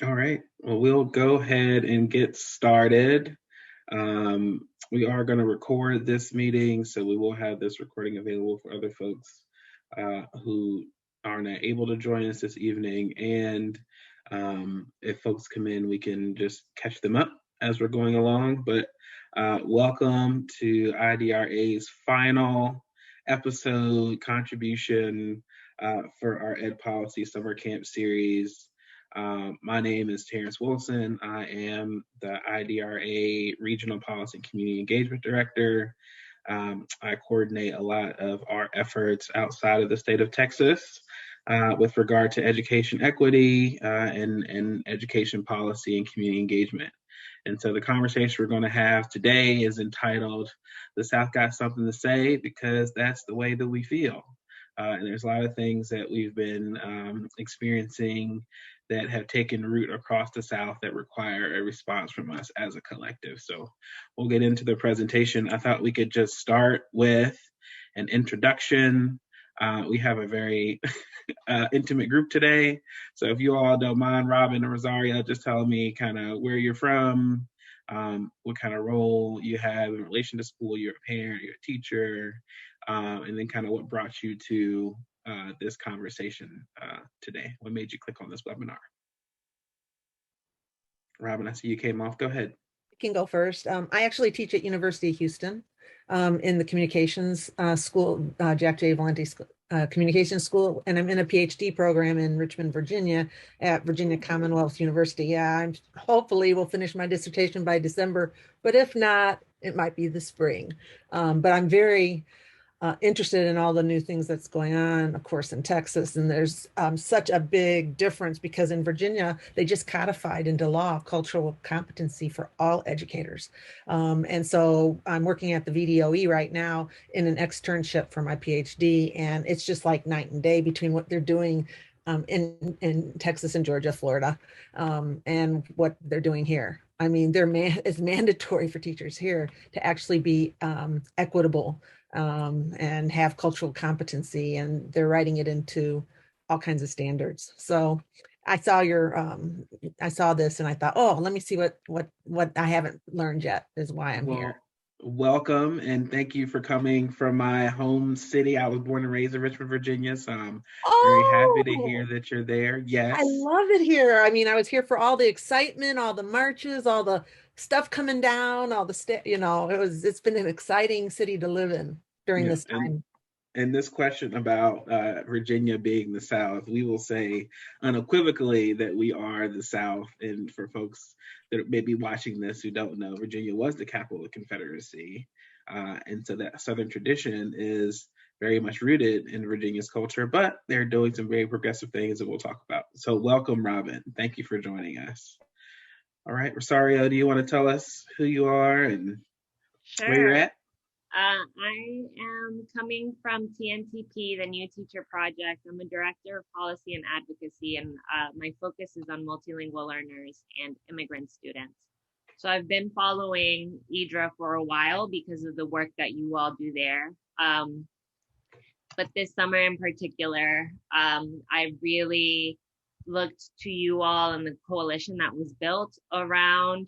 All right. Well, we'll go ahead and get started. We are going to record this meeting, so we will have this recording available for other folks who are not able to join us this evening. And if folks come in, we can just catch them up as we're going along. But welcome to IDRA's final episode contribution for our Ed Policy Summer Camp series. My name is Terrence Wilson. I am the IDRA Regional Policy and Community Engagement Director. I coordinate a lot of our efforts outside of the state of Texas with regard to education equity and education policy and community engagement. And so the conversation we're going to have today is entitled, "The South Got Something to Say," because that's the way that we feel. And there's a lot of things that we've been experiencing that have taken root across the South that require a response from us as a collective. So we'll get into the presentation. I thought we could just start with an introduction. We have a very intimate group today. So if you all don't mind, Robin and Rosario, just tell me kind of where you're from, what kind of role you have in relation to school, you're a parent, you're a teacher, and then kind of what brought you to this conversation today. What made you click on this webinar? Robin, I see you came off. Go ahead. I can go first. I actually teach at University of Houston in the communications school, Jack J. Valenti Communications School, and I'm in a PhD program in Richmond, Virginia at Virginia Commonwealth University. Yeah, I'm hopefully will finish my dissertation by December, but if not, it might be the spring. But I'm very interested in all the new things that's going on, of course, in Texas. And there's such a big difference because in Virginia, they just codified into law cultural competency for all educators. And so I'm working at the VDOE right now in an externship for my PhD. And it's just like night and day between what they're doing in Texas and Georgia, Florida, and what they're doing here. I mean, it's mandatory for teachers here to actually be equitable and have cultural competency, and they're writing it into all kinds of standards. So I saw I saw this and I thought, oh, let me see what I haven't learned yet is why I'm here. Welcome and thank you for coming from my home city. I was born and raised in Richmond, Virginia, so I'm very happy to hear that you're there. Yes. I love it here. I mean, I was here for all the excitement, all the marches, all the stuff coming down, all the it's been an exciting city to live in during this time. And this question about Virginia being the South, we will say unequivocally that we are the South. And for folks that may be watching this who don't know, Virginia was the capital of the Confederacy. And so that Southern tradition is very much rooted in Virginia's culture, but they're doing some very progressive things that we'll talk about. So welcome, Robin. Thank you for joining us. All right, Rosario, do you want to tell us who you are and where you're at? I am coming from TNTP, the New Teacher Project. I'm a director of policy and advocacy, and my focus is on multilingual learners and immigrant students. So I've been following IDRA for a while because of the work that you all do there. But this summer in particular, I really looked to you all and the coalition that was built around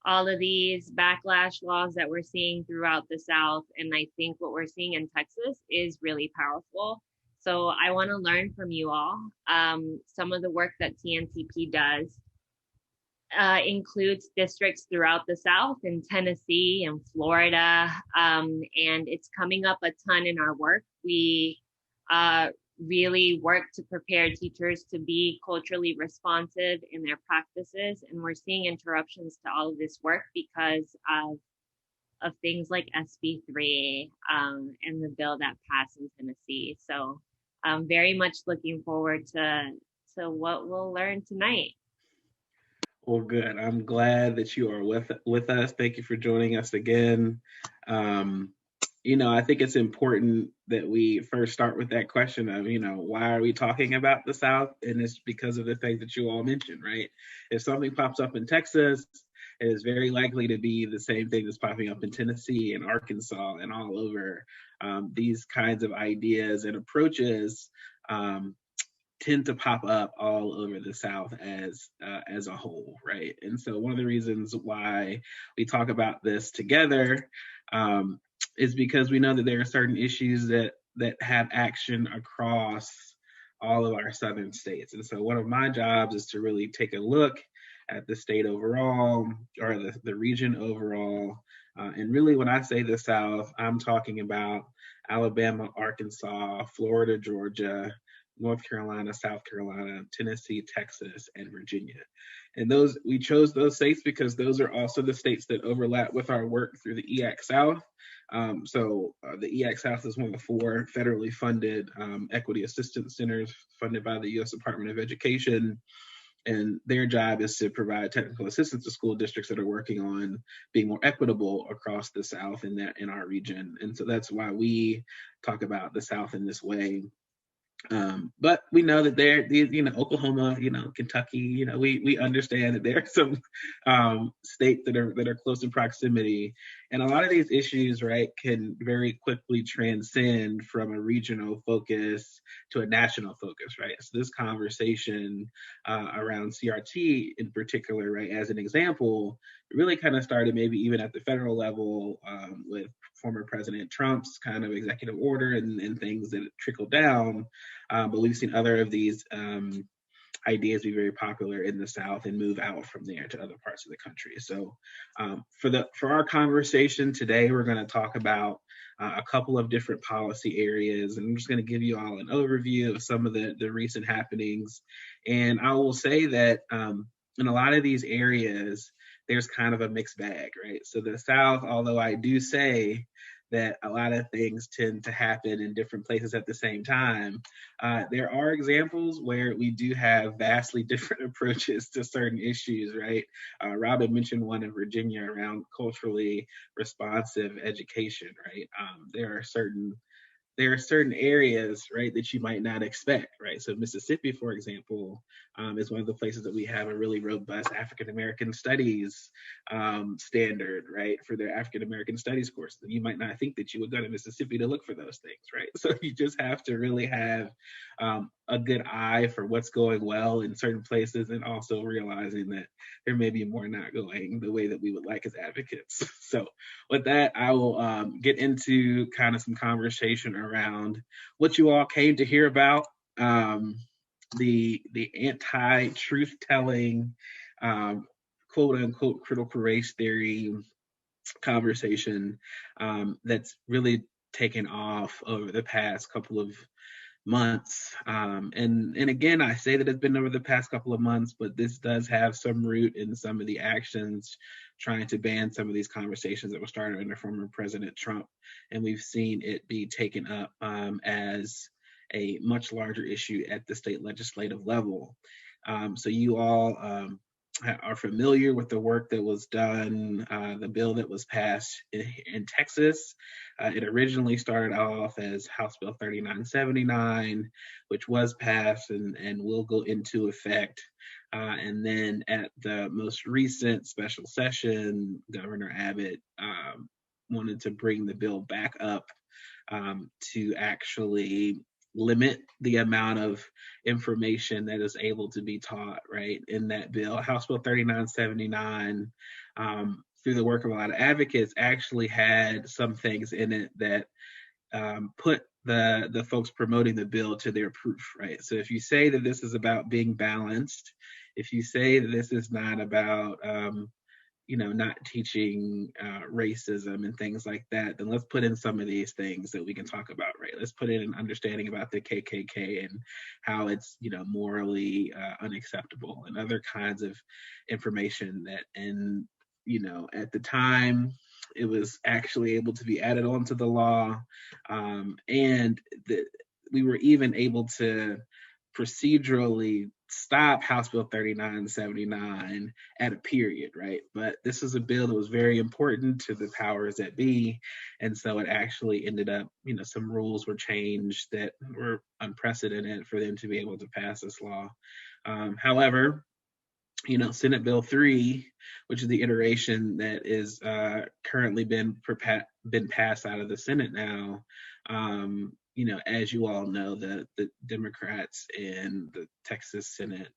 all of these backlash laws that we're seeing throughout the South. And I think what we're seeing in Texas is really powerful. So I want to learn from you all. Some of the work that TNCP does includes districts throughout the South in Tennessee and Florida. And it's coming up a ton in our work. We really work to prepare teachers to be culturally responsive in their practices. And we're seeing interruptions to all of this work because of things like SB 3 and the bill that passed in Tennessee. So I'm very much looking forward to what we'll learn tonight. Well, good. I'm glad that you are with us. Thank you for joining us again. I think it's important that we first start with that question of, why are we talking about the South? And it's because of the things that you all mentioned, right? If something pops up in Texas, it is very likely to be the same thing that's popping up in Tennessee and Arkansas and all over. These kinds of ideas and approaches tend to pop up all over the South as a whole, right? And so one of the reasons why we talk about this together is because we know that there are certain issues that have action across all of our southern states. And so one of my jobs is to really take a look at the state overall, or the region overall. And really, when I say the South, I'm talking about Alabama, Arkansas, Florida, Georgia, North Carolina, South Carolina, Tennessee, Texas, and Virginia. And those, we chose those states because those are also the states that overlap with our work through the EAC South. The EAC South is one of the 4 federally funded equity assistance centers funded by the U.S. Department of Education. And their job is to provide technical assistance to school districts that are working on being more equitable across the South in our region. And so that's why we talk about the South in this way. But we know that Oklahoma, Kentucky, we understand that there are some states that are close in proximity, and a lot of these issues, right, can very quickly transcend from a regional focus to a national focus, right? So this conversation around CRT in particular, right, as an example, really kind of started maybe even at the federal level with former President Trump's kind of executive order and things that trickled down. But we've seen other of these ideas be very popular in the South and move out from there to other parts of the country. So for our conversation today, we're going to talk about a couple of different policy areas, and I'm just going to give you all an overview of some of the recent happenings. And I will say that in a lot of these areas, there's kind of a mixed bag, right? So the South, although I do say that a lot of things tend to happen in different places at the same time, there are examples where we do have vastly different approaches to certain issues, right? Robin mentioned one in Virginia around culturally responsive education, right? There are certain areas, right, that you might not expect, right? So Mississippi, for example, is one of the places that we have a really robust African American studies standard, right, for their African American studies course. You might not think that you would go to Mississippi to look for those things, right? So you just have to really have a good eye for what's going well in certain places, and also realizing that there may be more not going the way that we would like as advocates. So with that, I will get into kind of some conversation around what you all came to hear about, the anti-truth telling, quote unquote critical race theory conversation that's really taken off over the past couple of months. And again, I say that it's been over the past couple of months, but this does have some root in some of the actions trying to ban some of these conversations that were started under former President Trump. And we've seen it be taken up as a much larger issue at the state legislative level. So you all are familiar with the work that was done, the bill that was passed in Texas. It originally started off as House Bill 3979, which was passed and will go into effect. And then at the most recent special session, Governor Abbott wanted to bring the bill back up to actually limit the amount of information that is able to be taught, right, in that bill. House Bill 3979, through the work of a lot of advocates, actually had some things in it that put the folks promoting the bill to their proof, right? So if you say that this is about being balanced, if you say that this is not about not teaching racism and things like that, then let's put in some of these things that we can talk about, right? Let's put in an understanding about the KKK and how it's, morally unacceptable, and other kinds of information that, and, at the time, it was actually able to be added onto the law. And we were even able to procedurally stop House Bill 3979 at a period, right? But this is a bill that was very important to the powers that be. And so it actually ended up, some rules were changed that were unprecedented for them to be able to pass this law. However, Senate Bill 3, which is the iteration that is currently been passed out of the Senate now, as you all know, the Democrats in the Texas Senate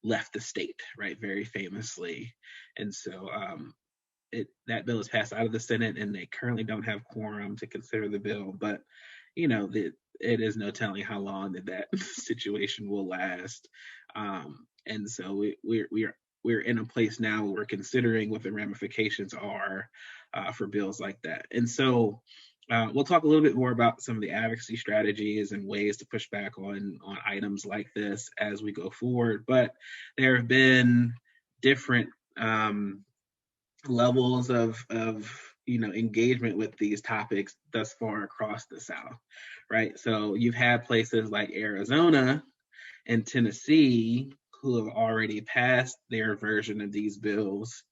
left the state, right, very famously. And so that bill is passed out of the Senate, and they currently don't have quorum to consider the bill. But it is no telling how long that situation will last. And so we're in a place now where we're considering what the ramifications are for bills like that. And so we'll talk a little bit more about some of the advocacy strategies and ways to push back on items like this as we go forward. But there have been different levels of engagement with these topics thus far across the South, right? So you've had places like Arizona and Tennessee who have already passed their version of these bills.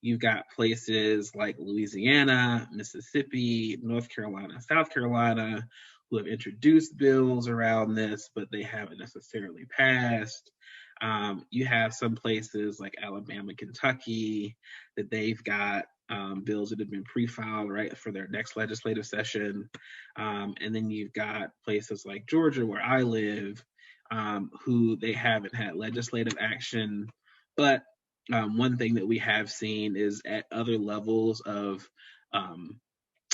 You've got places like Louisiana, Mississippi, North Carolina, South Carolina, who have introduced bills around this, but they haven't necessarily passed. You have some places like Alabama, Kentucky, that they've got bills that have been pre-filed, right, for their next legislative session. And then you've got places like Georgia, where I live, who they haven't had legislative action. But one thing that we have seen is at other levels of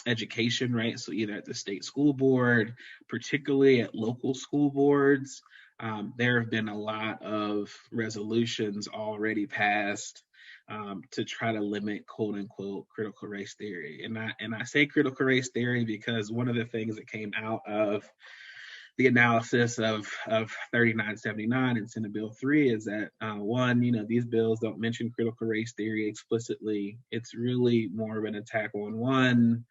education, right? So either at the state school board, particularly at local school boards, there have been a lot of resolutions already passed to try to limit "quote unquote" critical race theory. And I say critical race theory because one of the things that came out of the analysis of 3979 and Senate Bill 3 is that one, these bills don't mention critical race theory explicitly. It's really more of an attack on one,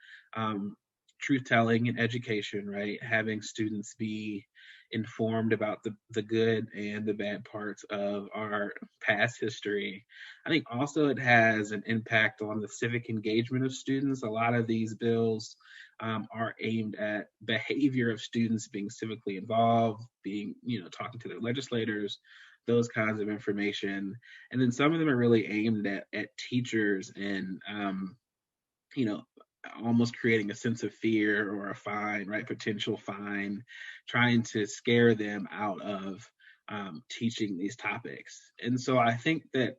truth telling in education, right? Having students be informed about the good and the bad parts of our past history. I think also it has an impact on the civic engagement of students. A lot of these bills are aimed at behavior of students being civically involved, being, talking to their legislators, those kinds of information. And then some of them are really aimed at teachers and, almost creating a sense of fear or a fine, right? Potential fine, trying to scare them out of teaching these topics. And so I think that,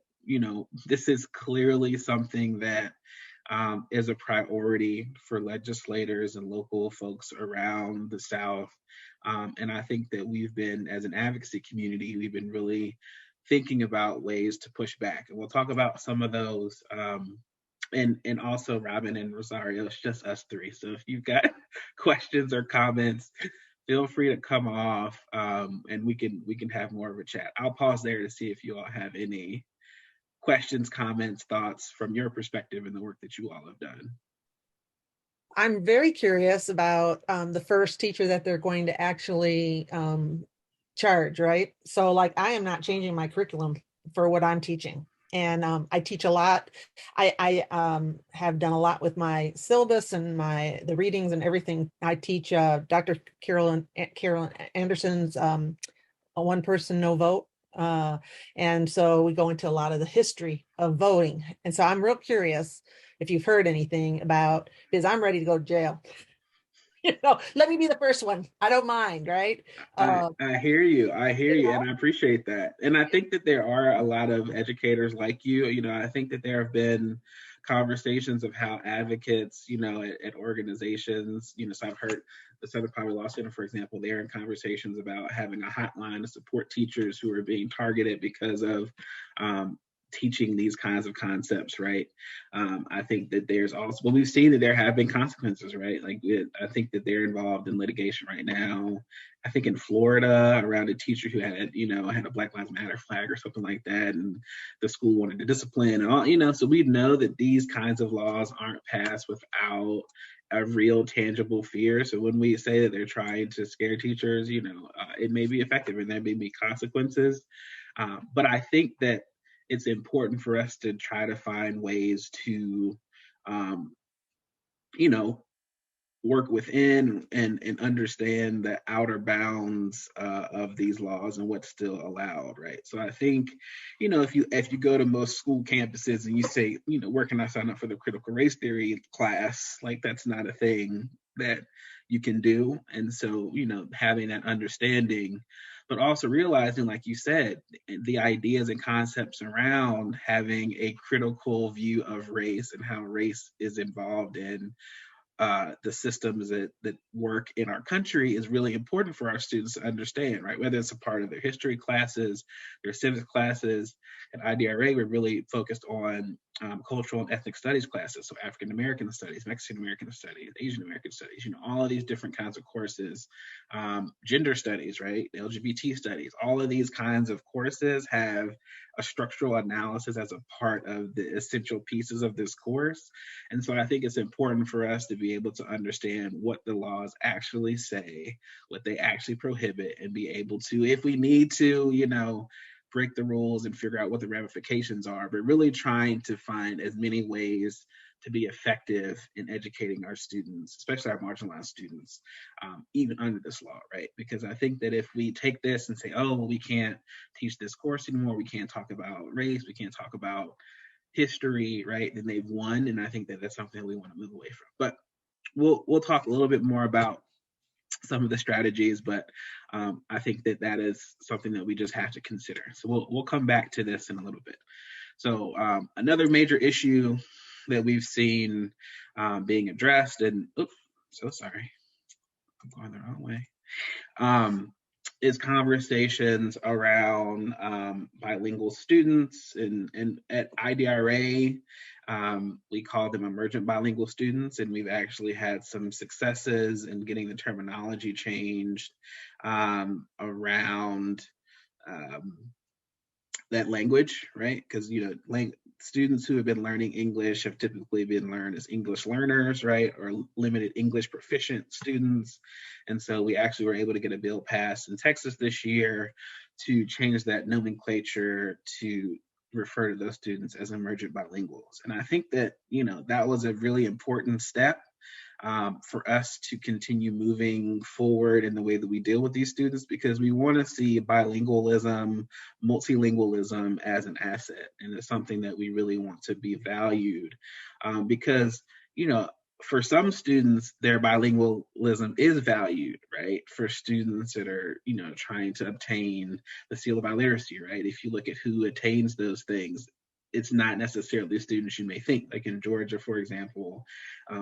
this is clearly something that is a priority for legislators and local folks around the South. And I think that we've been, as an advocacy community, we've been really thinking about ways to push back. And we'll talk about some of those. And also Robin and Rosario, it's just us three. So if you've got questions or comments, feel free to come off and we can have more of a chat. I'll pause there to see if you all have any questions, comments, thoughts from your perspective and the work that you all have done. I'm very curious about the first teacher that they're going to actually charge, right? So like I am not changing my curriculum for what I'm teaching. And I teach a lot. I have done a lot with my syllabus and the readings and everything. I teach Dr. Carolyn Anderson's A One Person No Vote. And so we go into a lot of the history of voting. And so I'm real curious if you've heard anything about, because I'm ready to go to jail. Let me be the first one. I don't mind, right? I hear you. And I appreciate that. And I think that there are a lot of educators like you. I think that there have been conversations of how advocates, at organizations, so I've heard the Southern Poverty Law Center, for example, they're in conversations about having a hotline to support teachers who are being targeted because of teaching these kinds of concepts, right? I think that there's also, well, we've seen that there have been consequences, right? Like I think that they're involved in litigation right now. I think in Florida around a teacher who had, had a Black Lives Matter flag or something like that, and the school wanted to discipline and all, so we know that these kinds of laws aren't passed without a real tangible fear. So when we say that they're trying to scare teachers, it may be effective and there may be consequences. But I think that it's important for us to try to find ways to, work within and understand the outer bounds of these laws and what's still allowed, right? So I think, if you go to most school campuses and you say, where can I sign up for the critical race theory class? Like that's not a thing that you can do. And so, having that understanding, but also realizing, like you said, the ideas and concepts around having a critical view of race and how race is involved in the systems that work in our country is really important for our students to understand, right? Whether it's a part of their history classes, their civics classes. At IDRA, we're really focused on cultural and ethnic studies classes, so African American studies, Mexican American studies, Asian American studies, all of these different kinds of courses, gender studies, right? LGBT studies, all of these kinds of courses have a structural analysis as a part of the essential pieces of this course. And so I think it's important for us to be able to understand what the laws actually say, what they actually prohibit, and be able to, if we need to, break the rules and figure out what the ramifications are, but really trying to find as many ways to be effective in educating our students, especially our marginalized students, even under this law, right? Because I think that if we take this and say, oh, well, we can't teach this course anymore, we can't talk about race, we can't talk about history, right? Then they've won, and I think that that's something that we want to move away from. But we'll talk a little bit more about some of the strategies, but I think that is something that we just have to consider. So we'll come back to this in a little bit. So another major issue that we've seen being addressed, and oops, so sorry, I'm going the wrong way. Is conversations around bilingual students, and at IDRA, we call them emergent bilingual students, and we've actually had some successes in getting the terminology changed around that language, right? Because students who have been learning English have typically been learned as English learners, right, or limited English proficient students. And so we actually were able to get a bill passed in Texas this year to change that nomenclature to refer to those students as emergent bilinguals. And I think that that was a really important step for us to continue moving forward in the way that we deal with these students, because we want to see bilingualism, multilingualism as an asset, and it's something that we really want to be valued, because for some students, their bilingualism is valued, right? For students that are, trying to obtain the seal of biliteracy, right? If you look at who attains those things, it's not necessarily students you may think. Like in Georgia, for example,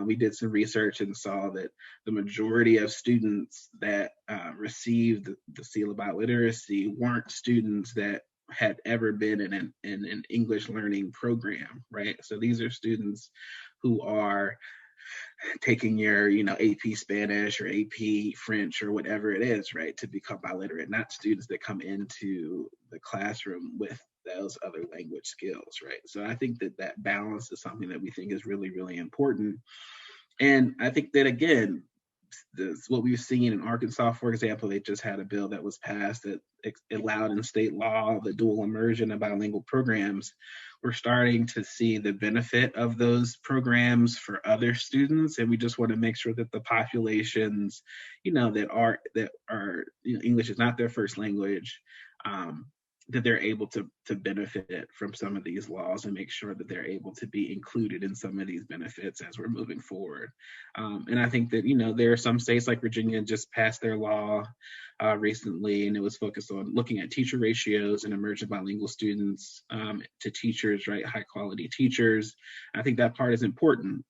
we did some research and saw that the majority of students that received the seal of biliteracy weren't students that had ever been in an English learning program, right? So these are students who are taking your, AP Spanish or AP French or whatever it is, right, to become biliterate, not students that come into the classroom with those other language skills, right? So I think that balance is something that we think is really, really important. And I think that, again, what we've seen in Arkansas, for example, they just had a bill that was passed that allowed in state law the dual immersion of bilingual programs. We're starting to see the benefit of those programs for other students, and we just want to make sure that the populations, that are English is not their first language, that they're able to benefit from some of these laws and make sure that they're able to be included in some of these benefits as we're moving forward. And I think that, there are some states like Virginia just passed their law recently, and it was focused on looking at teacher ratios and emergent bilingual students to teachers, right? High quality teachers. I think that part is important.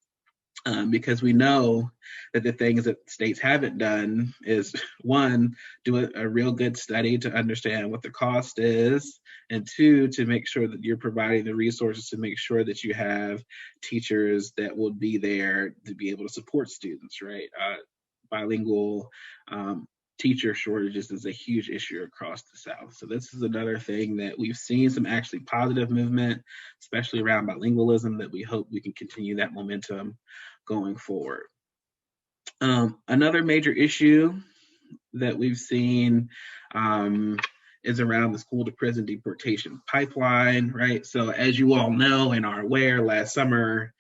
Because we know that the things that states haven't done is, one, do a real good study to understand what the cost is, and two, to make sure that you're providing the resources to make sure that you have teachers that will be there to be able to support students, right? Bilingual teacher shortages is a huge issue across the South. So this is another thing that we've seen some actually positive movement, especially around bilingualism, that we hope we can continue that momentum going forward. Another major issue that we've seen is around the school-to-prison deportation pipeline, right? So as you all know and are aware, last summer,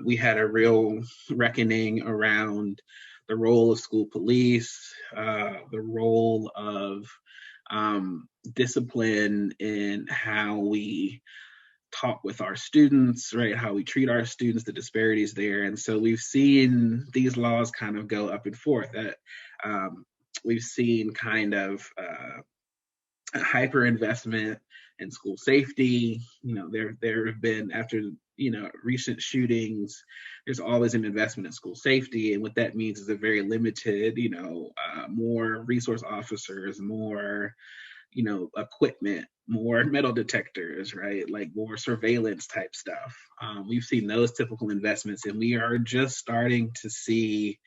we had a real reckoning around the role of school police, the role of discipline in how we taught with our students, right? How we treat our students, the disparities there. And so we've seen these laws kind of go up and forth. We've seen kind of a hyper investment in school safety. There have been, after recent shootings, there's always an investment in school safety, and what that means is a very limited, more resource officers, more equipment, more metal detectors, right? Like more surveillance type stuff. We've seen those typical investments, and we are just starting to see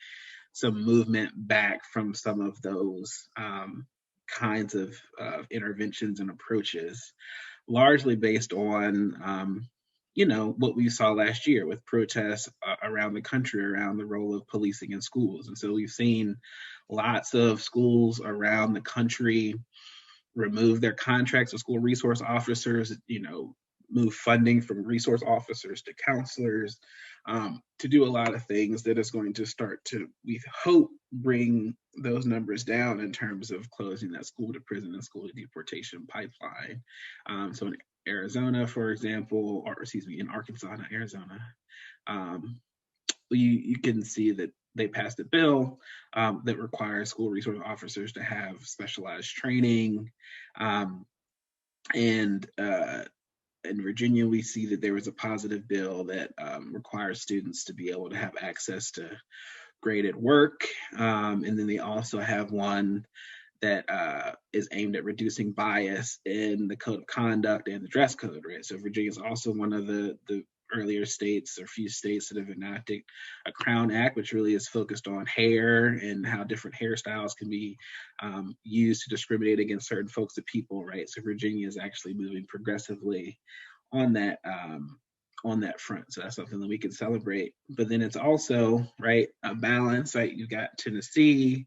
some movement back from some of those kinds of interventions and approaches, largely based on what we saw last year with protests around the country around the role of policing in schools. And so we've seen lots of schools around the country remove their contracts with school resource officers, move funding from resource officers to counselors, to do a lot of things that is going to start to, we hope, bring those numbers down in terms of closing that school to prison and school to deportation pipeline. So in Arizona, for example, or excuse me, in Arkansas, not Arizona, you can see that they passed a bill that requires school resource officers to have specialized training. And in Virginia, we see that there was a positive bill that requires students to be able to have access to graded work. And then they also have one that is aimed at reducing bias in the code of conduct and the dress code, right? So Virginia is also one of the earlier states, or few states, that have enacted a Crown Act, which really is focused on hair and how different hairstyles can be used to discriminate against certain folks or people, right? So Virginia is actually moving progressively on that front. So that's something that we can celebrate. But then it's also, right, a balance, right? You've got Tennessee,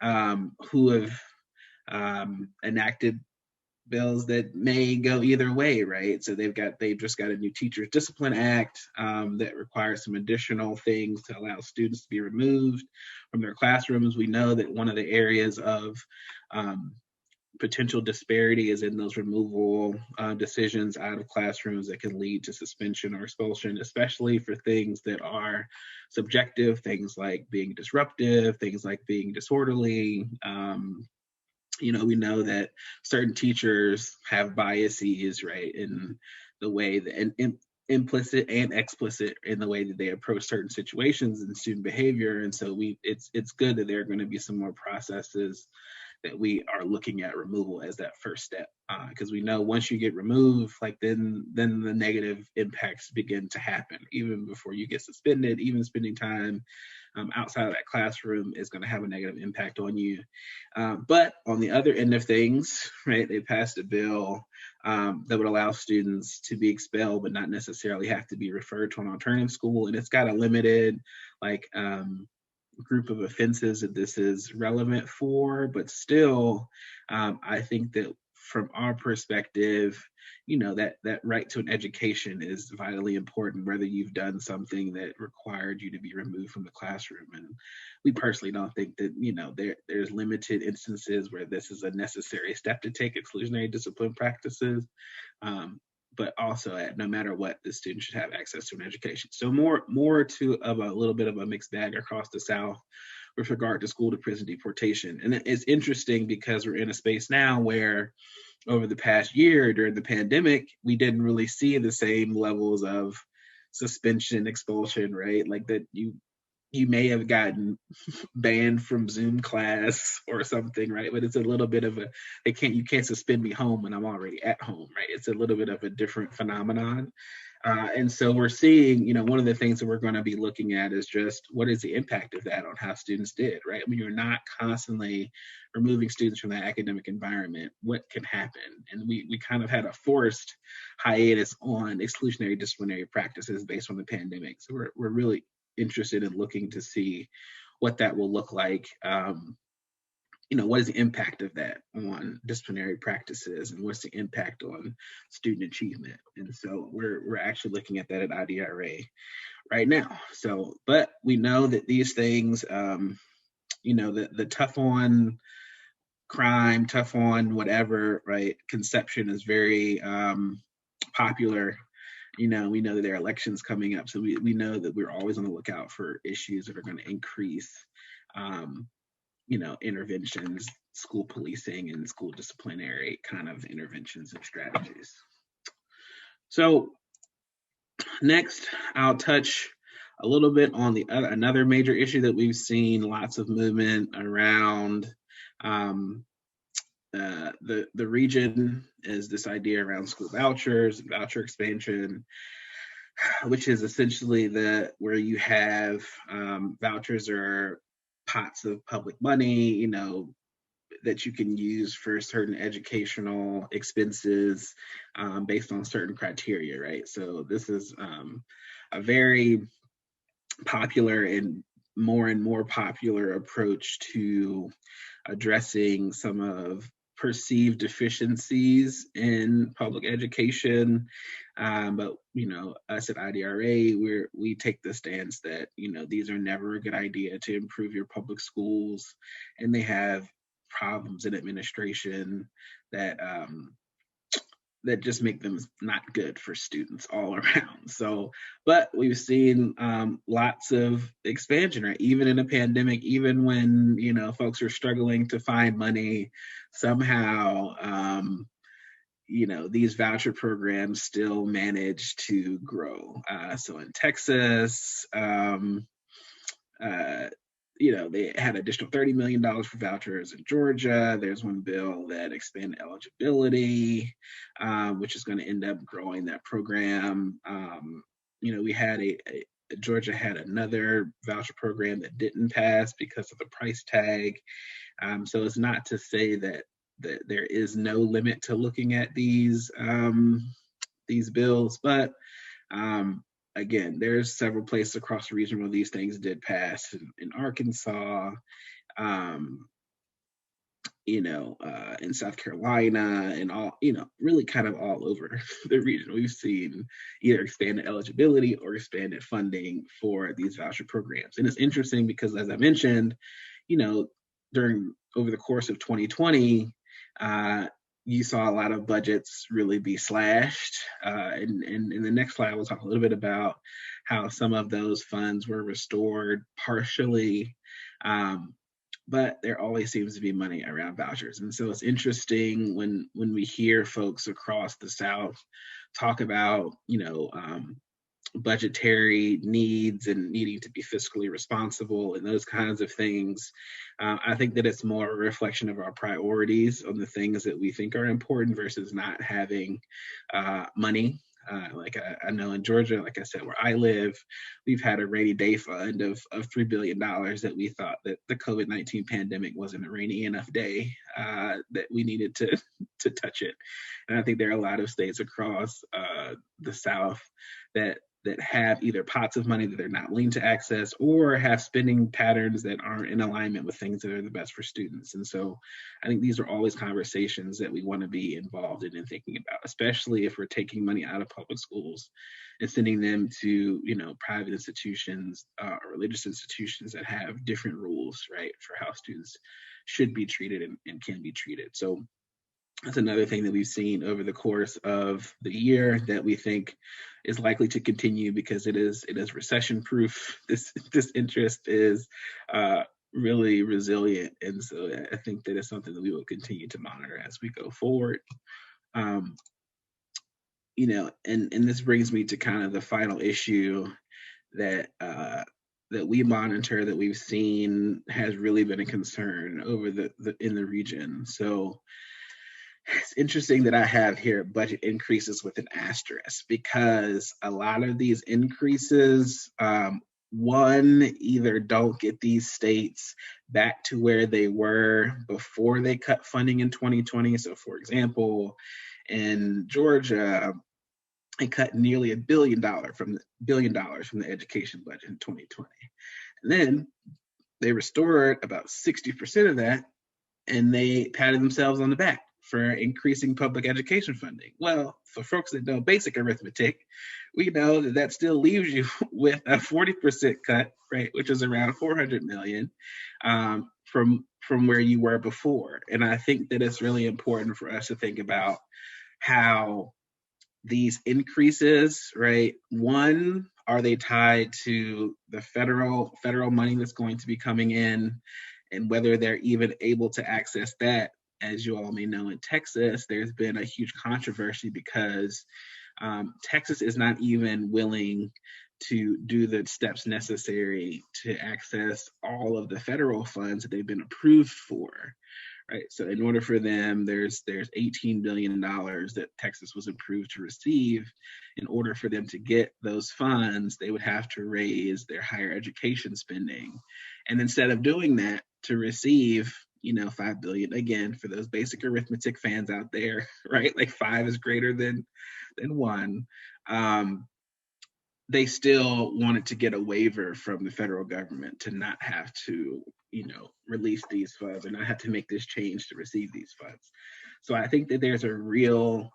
who have enacted bills that may go either way, right? So they've just got a new Teachers Discipline Act that requires some additional things to allow students to be removed from their classrooms. We know that one of the areas of potential disparity is in those removal decisions out of classrooms that can lead to suspension or expulsion, especially for things that are subjective, things like being disruptive, things like being disorderly. We know that certain teachers have biases, right, in the way that, and implicit and explicit in the way that they approach certain situations and student behavior. And so it's good that there are going to be some more processes that we are looking at removal as that first step, because we know once you get removed, like then the negative impacts begin to happen even before you get suspended. Even spending time outside of that classroom is going to have a negative impact on you. But on the other end of things, right, they passed a bill that would allow students to be expelled but not necessarily have to be referred to an alternative school, and it's got a limited group of offenses that this is relevant for. But still, I think that from our perspective, that right to an education is vitally important, whether you've done something that required you to be removed from the classroom. And we personally don't think that there's limited instances where this is a necessary step to take exclusionary discipline practices. But also, no matter what, the student should have access to an education. So more to of a little bit of a mixed bag across the South with regard to school to prison deportation. And it's interesting because we're in a space now where over the past year during the pandemic, we didn't really see the same levels of suspension, expulsion, right? Like that you may have gotten banned from Zoom class or something, right? But it's a little bit of you can't suspend me home when I'm already at home, right? It's a little bit of a different phenomenon. And so we're seeing, one of the things that we're going to be looking at is just what is the impact of that on how students did, right? I mean, you're not constantly removing students from that academic environment. What can happen? And we kind of had a forced hiatus on exclusionary disciplinary practices based on the pandemic. So we're really interested in looking to see what that will look like. What is the impact of that on disciplinary practices, and what's the impact on student achievement? And so we're actually looking at that at IDRA right now. So, but we know that these things, the tough on crime, tough on whatever, right, conception is very popular we know that there are elections coming up, so we know that we're always on the lookout for issues that are going to increase, interventions, school policing, and school disciplinary kind of interventions and strategies. So next, I'll touch a little bit on another major issue that we've seen lots of movement around. The region is this idea around school vouchers, voucher expansion, which is essentially where you have vouchers or pots of public money, that you can use for certain educational expenses based on certain criteria, right? So this is a very popular and more popular approach to addressing some of perceived deficiencies in public education. But us at IDRA, we take the stance that these are never a good idea to improve your public schools, and they have problems in administration that just make them not good for students all around. So, but we've seen lots of expansion, right? Even in a pandemic, even when, folks are struggling to find money, somehow, these voucher programs still manage to grow. So in Texas, they had additional $30 million for vouchers. In Georgia, there's one bill that expanded eligibility, which is going to end up growing that program. We had Georgia had another voucher program that didn't pass because of the price tag. So it's not to say that there is no limit to looking at these bills, but again, there's several places across the region where these things did pass. In Arkansas, in South Carolina, and all, really kind of all over the region, we've seen either expanded eligibility or expanded funding for these voucher programs. And it's interesting because, as I mentioned, over the course of 2020, you saw a lot of budgets really be slashed. And in the next slide, we'll talk a little bit about how some of those funds were restored partially. But there always seems to be money around vouchers. And so it's interesting when we hear folks across the South talk about, budgetary needs and needing to be fiscally responsible and those kinds of things. I think that it's more a reflection of our priorities on the things that we think are important versus not having money. Like I know in Georgia, like I said, where I live, we've had a rainy day fund of $3 billion that we thought that the COVID-19 pandemic wasn't a rainy enough day that we needed to touch it. And I think there are a lot of states across the South that have either pots of money that they're not willing to access or have spending patterns that aren't in alignment with things that are the best for students. And so I think these are always conversations that we want to be involved in and thinking about, especially if we're taking money out of public schools and sending them to, private institutions or religious institutions that have different rules, right, for how students should be treated and can be treated. So that's another thing that we've seen over the course of the year that we think is likely to continue because it is recession proof. This interest is really resilient, and so I think that is something that we will continue to monitor as we go forward. And this brings me to kind of the final issue that we monitor, that we've seen has really been a concern over in the region. So it's interesting that I have here budget increases with an asterisk because a lot of these increases, one, either don't get these states back to where they were before they cut funding in 2020. So, for example, in Georgia, they cut nearly $1 billion from the education budget in 2020. And then they restored about 60% of that, and they patted themselves on the back for increasing public education funding. Well, for folks that know basic arithmetic, we know that still leaves you with a 40% cut, right, which is around $400 million from where you were before. And I think that it's really important for us to think about how these increases, right? One, are they tied to the federal money that's going to be coming in, and whether they're even able to access that? As you all may know, in Texas, there's been a huge controversy because Texas is not even willing to do the steps necessary to access all of the federal funds that they've been approved for. Right. So in order for them, there's $18 billion that Texas was approved to receive. In order for them to get those funds, they would have to raise their higher education spending. And instead of doing that, to receive, $5 billion, again, for those basic arithmetic fans out there, right? Like 5 is greater than 1. They still wanted to get a waiver from the federal government to not have to, release these funds or not have to make this change to receive these funds. So I think that there's a real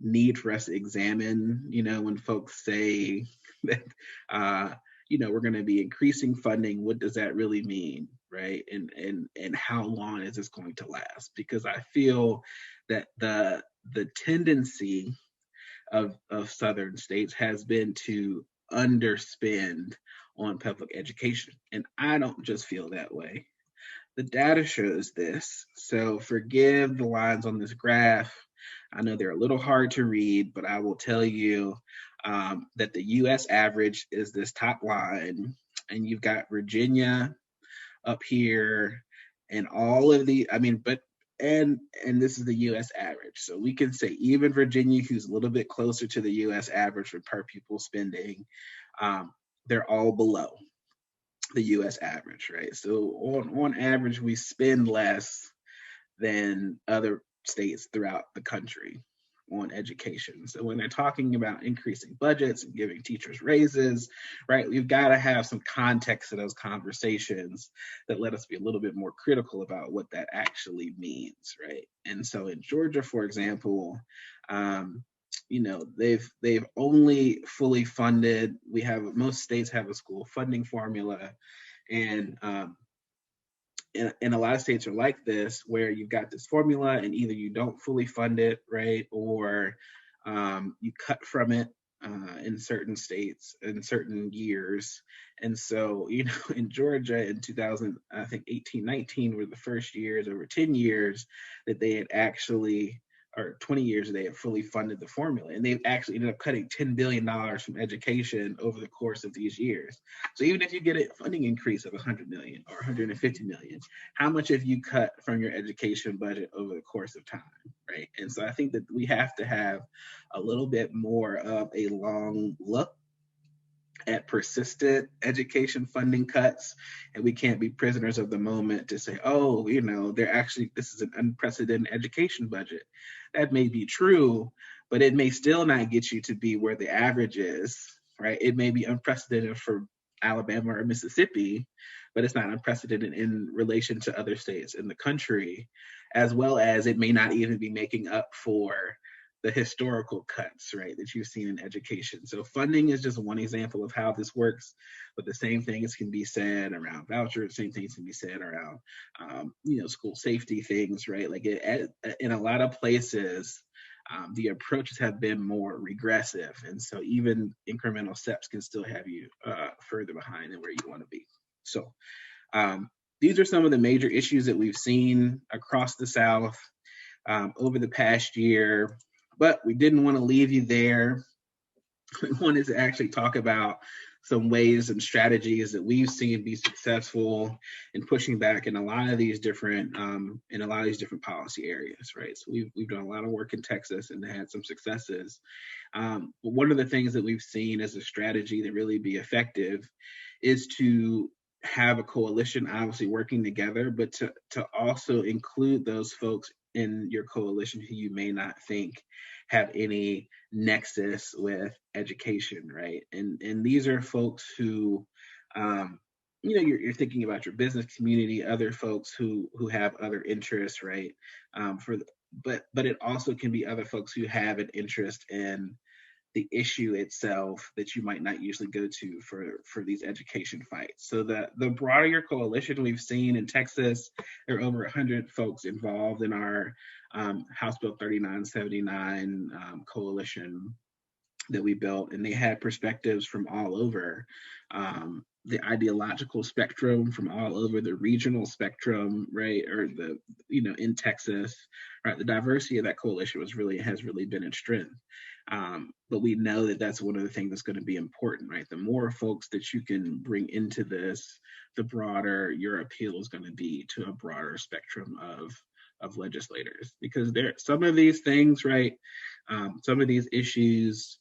need for us to examine, when folks say that, we're going to be increasing funding, what does that really mean, right? And how long is this going to last? Because I feel that the tendency of southern states has been to underspend on public education. And I don't just feel that way. The data shows this. So forgive the lines on this graph. I know they're a little hard to read, but I will tell you that the US average is this top line, and you've got Virginia up here and all of the, and this is the US average. So we can say even Virginia, who's a little bit closer to the US average for per pupil spending, they're all below the US average, right? So on average, we spend less than other states throughout the country on education. So when they're talking about increasing budgets and giving teachers raises, right, we've got to have some context to those conversations that let us be a little bit more critical about what that actually means, right? And so in Georgia, for example, they've only fully funded. Most states have a school funding formula, and a lot of states are like this, where you've got this formula and either you don't fully fund it, right, or you cut from it in certain states in certain years. And so, in Georgia in 18-19 were the first years over 10 years that they had actually, or 20 years they had fully funded the formula. And they've actually ended up cutting $10 billion from education over the course of these years. So even if you get a funding increase of 100 million or 150 million, how much have you cut from your education budget over the course of time, right? And so I think that we have to have a little bit more of a long look at persistent education funding cuts, and we can't be prisoners of the moment to say, oh, this is an unprecedented education budget. That may be true, but it may still not get you to be where the average is, right? It may be unprecedented for Alabama or Mississippi, but it's not unprecedented in relation to other states in the country, as well as it may not even be making up for the historical cuts, right, that you've seen in education. So funding is just one example of how this works, but the same things can be said around vouchers, same things can be said around, school safety things, right? Like in a lot of places, the approaches have been more regressive. And so even incremental steps can still have you further behind than where you want to be. So these are some of the major issues that we've seen across the South over the past year. But we didn't want to leave you there. We wanted to actually talk about some ways and strategies that we've seen be successful in pushing back in a lot of these different policy areas, right? So we've done a lot of work in Texas and had some successes. But one of the things that we've seen as a strategy that really be effective is to have a coalition, obviously working together, but to also include those folks in your coalition who you may not think have any nexus with education, right? And these are folks who, you're thinking about your business community, other folks who have other interests, right? But it also can be other folks who have an interest in the issue itself that you might not usually go to for these education fights. So the broader your coalition, we've seen in Texas, there are over 100 folks involved in our House Bill 3979 coalition that we built, and they had perspectives from all over the ideological spectrum, from all over the regional spectrum, right? Or the, in Texas, right? The diversity of that coalition has really been its strength. But we know that that's one of the things that's going to be important, right? The more folks that you can bring into this, the broader your appeal is going to be to a broader spectrum of legislators, because some of these things, right? Some of these issues,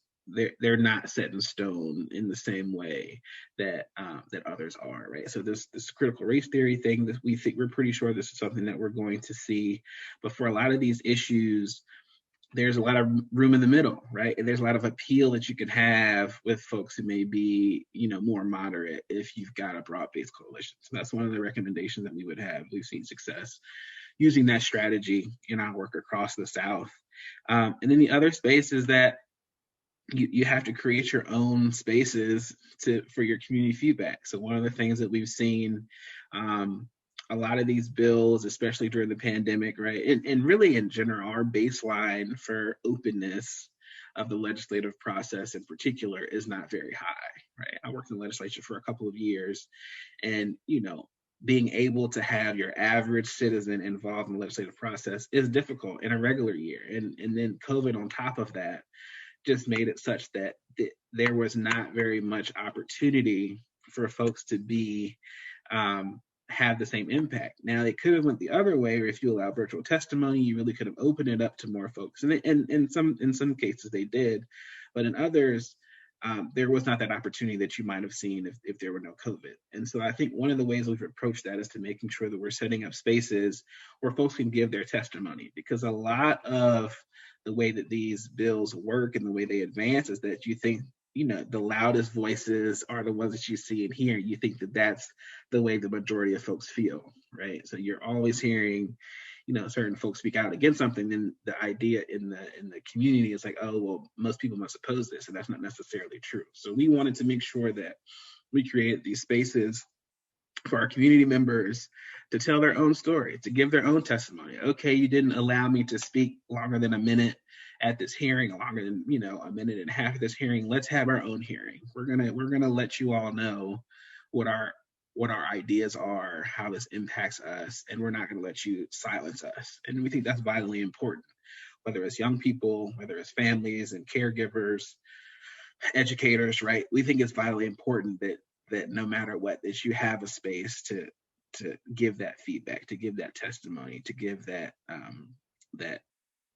they're not set in stone in the same way that others are, right? So this critical race theory thing, that we're pretty sure this is something that we're going to see, but for a lot of these issues, there's a lot of room in the middle, right? And there's a lot of appeal that you can have with folks who may be, more moderate if you've got a broad-based coalition. So that's one of the recommendations that we would have. We've seen success using that strategy in our work across the South. And then the other space is that you have to create your own spaces for your community feedback. So one of the things that we've seen, a lot of these bills, especially during the pandemic, right, and really in general, our baseline for openness of the legislative process in particular is not very high, right? I worked in the legislature for a couple of years, and being able to have your average citizen involved in the legislative process is difficult in a regular year, and then COVID on top of that just made it such that there was not very much opportunity for folks to be have the same impact. Now, they could have went the other way, or if you allow virtual testimony, you really could have opened it up to more folks. And in some cases they did, but in others, there was not that opportunity that you might have seen if there were no COVID. And so I think one of the ways we've approached that is to making sure that we're setting up spaces where folks can give their testimony, because a lot of the way that these bills work and the way they advance is that you think, the loudest voices are the ones that you see and hear. You think that that's the way the majority of folks feel, right? So you're always hearing, certain folks speak out against something, then the idea in the community is like, oh, well, most people must oppose this, and that's not necessarily true. So we wanted to make sure that we created these spaces for our community members to tell their own story, to give their own testimony. Okay, you didn't allow me to speak longer than a minute at this hearing, longer than a minute and a half at this hearing. Let's have our own hearing. We're gonna let you all know what our ideas are, how this impacts us, and we're not gonna let you silence us. And we think that's vitally important, whether it's young people, whether it's families and caregivers, educators, right? We think it's vitally important that no matter what, that you have a space to give that feedback, to give that testimony, to give that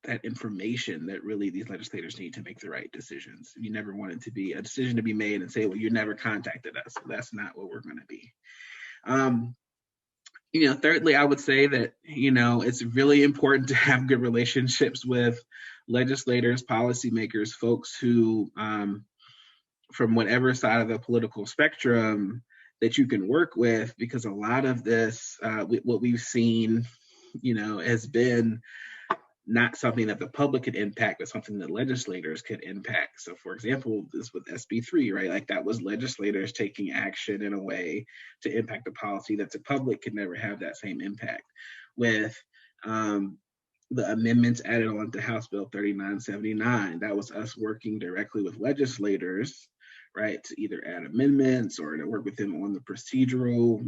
that information that really these legislators need to make the right decisions. You never want it to be a decision to be made and say, well, you never contacted us. That's not what we're going to be. Thirdly, I would say that, it's really important to have good relationships with legislators, policymakers, folks who, from whatever side of the political spectrum, that you can work with, because a lot of this, what we've seen, has been not something that the public could impact, but something that legislators could impact. So, for example, this with SB3, right? Like, that was legislators taking action in a way to impact the policy that the public could never have that same impact. With the amendments added on to House Bill 3979, that was us working directly with legislators, right, to either add amendments or to work with them on the procedural,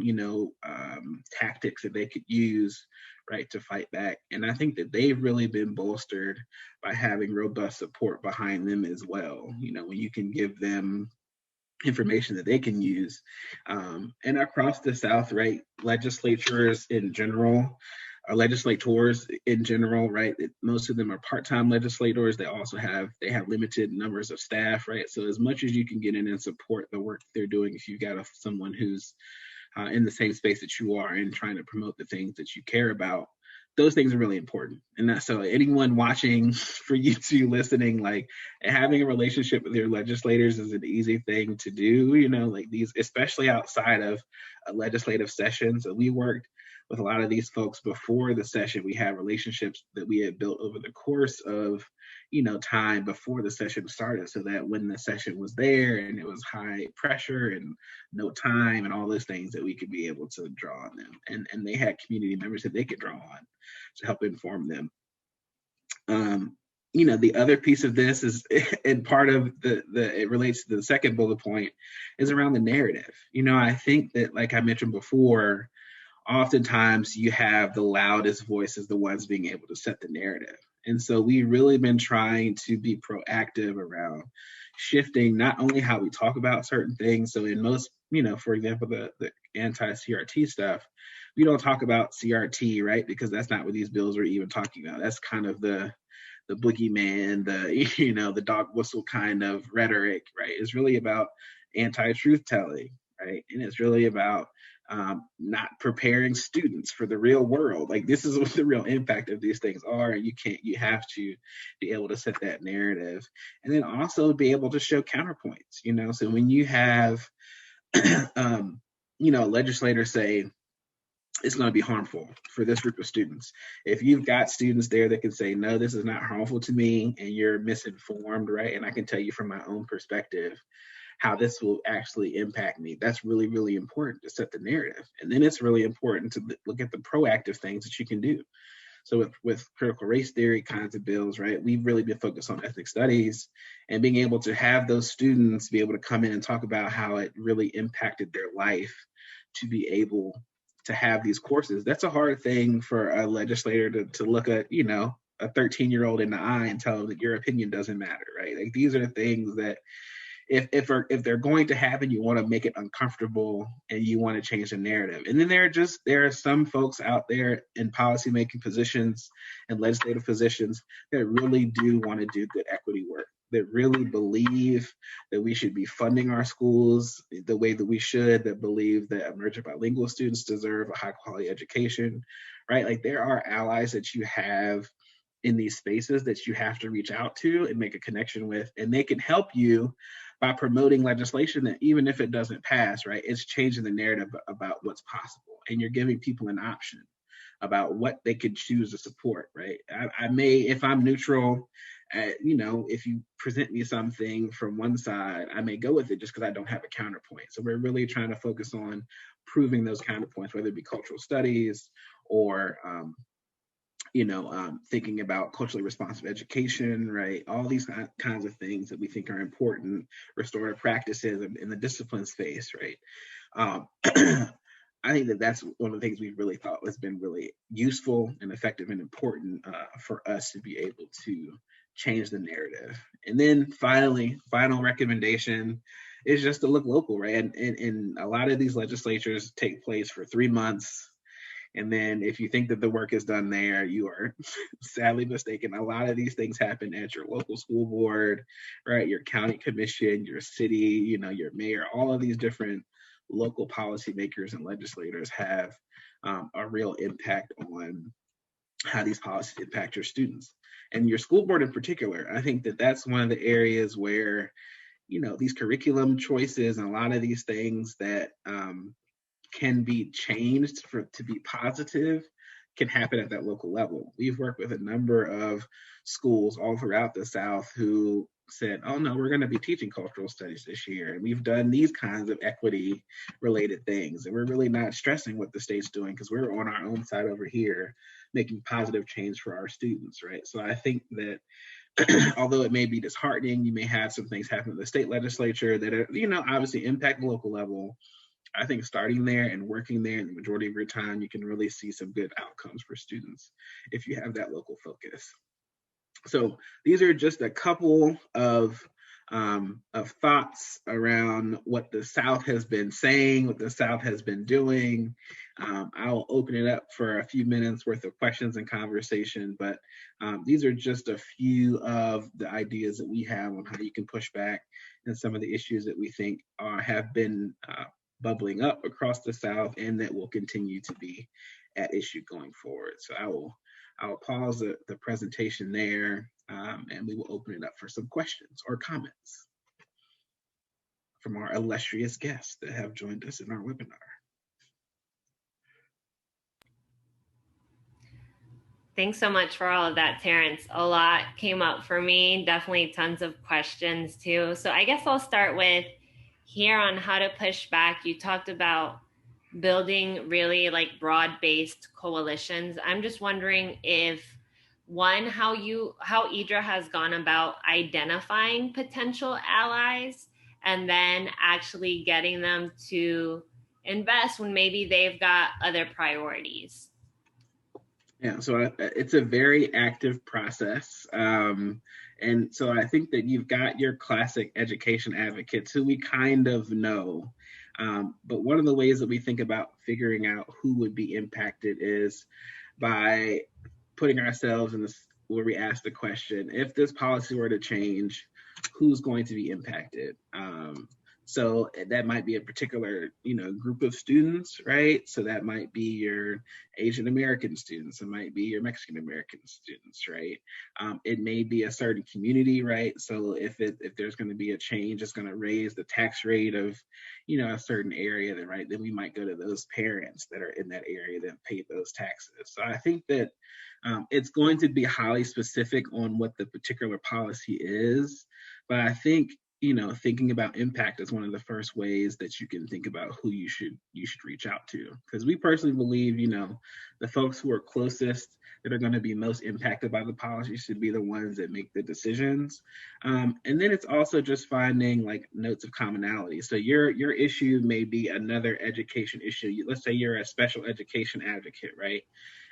tactics that they could use, right, to fight back. And I think that they've really been bolstered by having robust support behind them as well. When you can give them information that they can use. And across the South, right, legislators in general, right, most of them are part-time legislators. They also have limited numbers of staff, right? So as much as you can get in and support the work they're doing, if you've got someone who's in the same space that you are and trying to promote the things that you care about, those things are really important. And that's, so anyone watching, for you two listening, like, having a relationship with your legislators is an easy thing to do, like these, especially outside of a legislative session. So we worked with a lot of these folks before the session. We had relationships that we had built over the course of, time before the session started, so that when the session was there and it was high pressure and no time and all those things, that we could be able to draw on them. And they had community members that they could draw on to help inform them. The other piece of this is, and part of it relates to the second bullet point, is around the narrative. I think that, like I mentioned before, oftentimes you have the loudest voices, the ones being able to set the narrative. And so we've really been trying to be proactive around shifting not only how we talk about certain things. So in most, for example, the anti-CRT stuff, we don't talk about CRT, right? Because that's not what these bills are even talking about. That's kind of the boogeyman, the dog whistle kind of rhetoric, right? It's really about anti-truth telling, right? And it's really about not preparing students for the real world. Like, this is what the real impact of these things are. And you have to be able to set that narrative, and then also be able to show counterpoints, so when you have, legislators say, it's going to be harmful for this group of students. If you've got students there that can say, no, this is not harmful to me, and you're misinformed, right? And I can tell you from my own perspective how this will actually impact me. That's really, really important to set the narrative. And then it's really important to look at the proactive things that you can do. So with critical race theory kinds of bills, right, we've really been focused on ethnic studies, and being able to have those students be able to come in and talk about how it really impacted their life to be able to have these courses. That's a hard thing for a legislator to look at, a 13-year-old in the eye and tell them that your opinion doesn't matter, right? Like, these are things that if they're going to happen, you want to make it uncomfortable and you want to change the narrative. And then there are some folks out there in policymaking positions and legislative positions that really do want to do good equity work, that really believe that we should be funding our schools the way that we should, that believe that emergent bilingual students deserve a high quality education, right? Like, there are allies that you have in these spaces that you have to reach out to and make a connection with, and they can help you by promoting legislation that, even if it doesn't pass, right, it's changing the narrative about what's possible, and you're giving people an option about what they could choose to support, right? I may, if I'm neutral, if you present me something from one side, I may go with it just because I don't have a counterpoint. So we're really trying to focus on proving those counterpoints, whether it be cultural studies or thinking about culturally responsive education, right? All these kinds of things that we think are important, restorative practices in the discipline space, right? I think that that's one of the things we've really thought has been really useful and effective and important for us to be able to change the narrative. And then final recommendation is just to look local, right? And a lot of these legislatures take place for 3 months. And then if you think that the work is done there, you are sadly mistaken. A lot of these things happen at your local school board, right? Your county commission, your city, your mayor, all of these different local policymakers and legislators have a real impact on how these policies impact your students. And your school board in particular, I think that that's one of the areas where, these curriculum choices and a lot of these things that can be changed to be positive can happen at that local level. We've worked with a number of schools all throughout the South who said, oh no, we're going to be teaching cultural studies this year. And we've done these kinds of equity related things. And we're really not stressing what the state's doing because we're on our own side over here making positive change for our students, right? So I think that although it may be disheartening, you may have some things happen in the state legislature that are, obviously impact the local level. I think starting there and working there in the majority of your time, you can really see some good outcomes for students if you have that local focus. So these are just a couple of thoughts around what the South has been saying, what the South has been doing. I'll open it up for a few minutes worth of questions and conversation, but these are just a few of the ideas that we have on how you can push back and some of the issues that we think have been bubbling up across the South and that will continue to be at issue going forward. So I will pause the presentation there and we will open it up for some questions or comments from our illustrious guests that have joined us in our webinar. Thanks so much for all of that, Terrence. A lot came up for me, definitely tons of questions too. So I guess I'll start with here on how to push back. You talked about building really like broad-based coalitions. I'm just wondering if one, how IDRA has gone about identifying potential allies and then actually getting them to invest when maybe they've got other priorities. Yeah, so it's a very active process. And so I think that you've got your classic education advocates who we kind of know. But one of the ways that we think about figuring out who would be impacted is by putting ourselves in this where we ask the question, if this policy were to change, who's going to be impacted? So that might be a particular, group of students, right? So that might be your Asian American students. It might be your Mexican American students, right? It may be a certain community, right? So if there's going to be a change, it's going to raise the tax rate of, a certain area, then we might go to those parents that are in that area that pay those taxes. So I think that it's going to be highly specific on what the particular policy is, but I think thinking about impact is one of the first ways that you can think about who you should reach out to. Because we personally believe, the folks who are closest that are going to be most impacted by the policy should be the ones that make the decisions. And then it's also just finding like notes of commonality. So your issue may be another education issue. Let's say you're a special education advocate, right?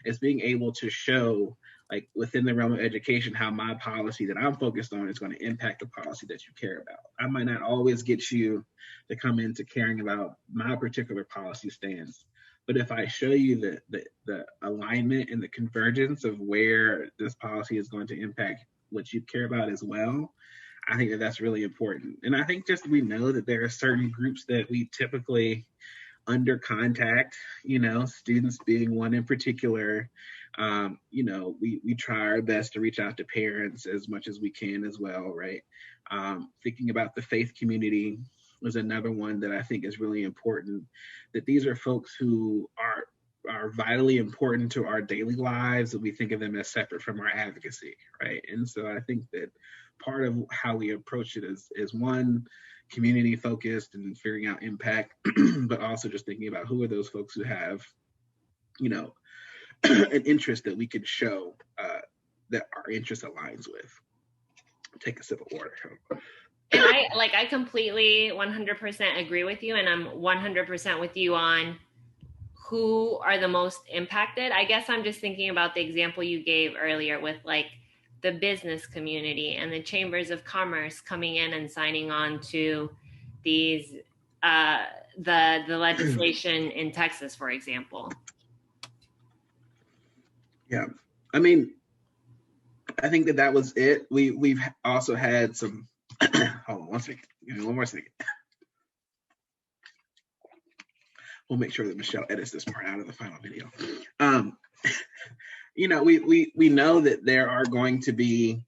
It's being able to show like within the realm of education, how my policy that I'm focused on is going to impact the policy that you care about. I might not always get you to come into caring about my particular policy stance, but if I show you the alignment and the convergence of where this policy is going to impact what you care about as well, I think that that's really important. And I think just we know that there are certain groups that we typically under contact, students being one in particular. We try our best to reach out to parents as much as we can as well, right? Thinking about the faith community was another one that I think is really important, that these are folks who are vitally important to our daily lives, that we think of them as separate from our advocacy, right? And so I think that part of how we approach it is one, community focused and figuring out impact, but also just thinking about who are those folks who have, an interest that we could show that our interest aligns with. Take a sip of water. And I completely 100% agree with you, and I'm 100% with you on who are the most impacted. I guess I'm just thinking about the example you gave earlier with like the business community and the chambers of commerce coming in and signing on to these the legislation in Texas, for example. Yeah, I mean, I think that was it. We've also had some. Hold on one second. Give me one more second. We'll make sure that Michelle edits this part out of the final video. We know that there are going to be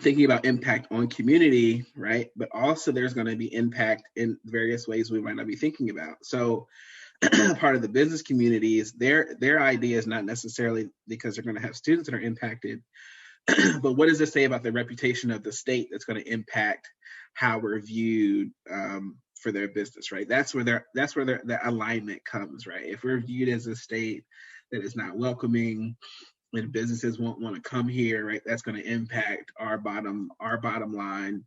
thinking about impact on community, right? But also there's going to be impact in various ways we might not be thinking about. So part of the business communities, their idea is not necessarily because they're going to have students that are impacted, but what does this say about the reputation of the state that's going to impact how we're viewed for their business, right? That's where their alignment comes, right? If we're viewed as a state that is not welcoming, and businesses won't want to come here, right? That's going to impact our bottom line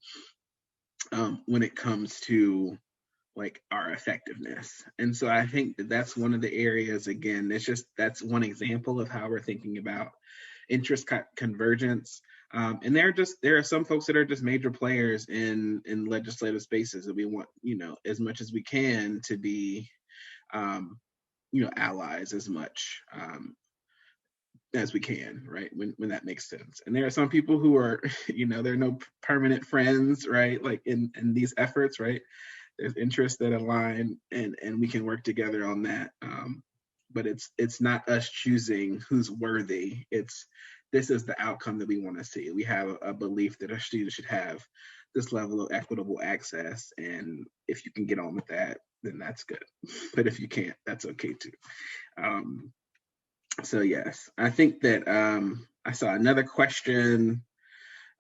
when it comes to like our effectiveness. And so I think that that's one of the areas, again, that's one example of how we're thinking about interest convergence. And there are some folks that are just major players in legislative spaces that we want, as much as we can to be, allies as much as we can, right? When that makes sense. And there are some people who are, there are no permanent friends, right? Like in these efforts, right? There's interests that align and we can work together on that. But it's not us choosing who's worthy. This is the outcome that we want to see. We have a belief that our students should have this level of equitable access. And if you can get on with that, then that's good. But if you can't, that's okay too. So yes, I think that I saw another question.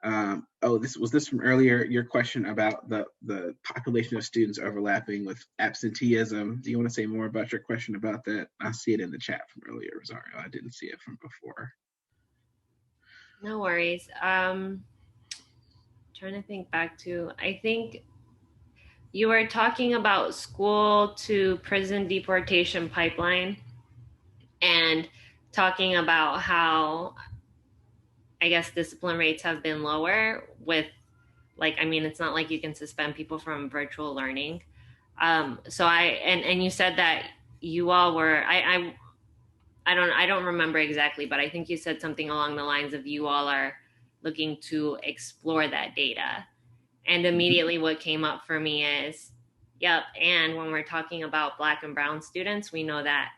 Oh, this was this from earlier, your question about the population of students overlapping with absenteeism. Do you want to say more about your question about that? I see it in the chat from earlier. Sorry, I didn't see it from before. No worries. Trying to think back to, I think you were talking about school to prison deportation pipeline and talking about how I guess discipline rates have been lower with, like, I mean, it's not like you can suspend people from virtual learning. So and you said that you all were, I don't remember exactly, but I think you said something along the lines of you all are looking to explore that data. And immediately what came up for me is, yep. And when we're talking about Black and Brown students, we know that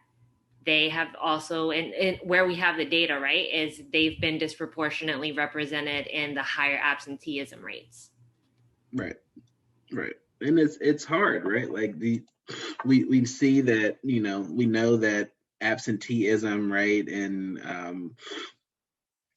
they have also, and where we have the data, right, is they've been disproportionately represented in the higher absenteeism rates. Right, right. And it's hard, right? Like we see that, we know that absenteeism, right, and